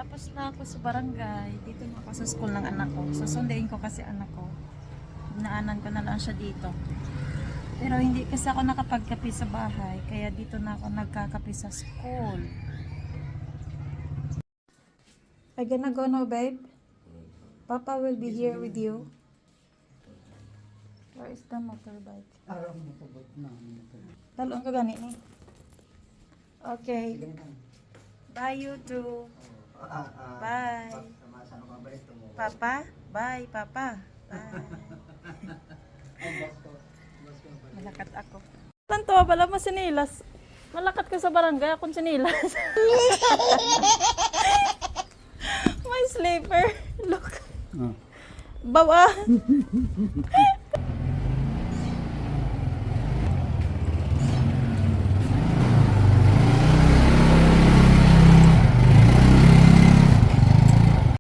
Tapos na ako sa barangay. Dito na ako sa school ng anak ko. Susunduin ko kasi anak ko. Dinaanan ko na lang siya dito. Pero hindi kasi ako nakapagkape sa bahay. Kaya dito na ako nagkakape sa school. I gonna go now, babe. Papa will be here with you. Where is the motorbike? Araw mo pabot na. Talon ka gani ni. Okay. Bye you too. Bye. Papa? Bye, Papa. Bye. Malakat ako. Tanto, wala mo sinilas. Malakat ka sa barangay, akong sinilas. My sleeper. Look. Bawa.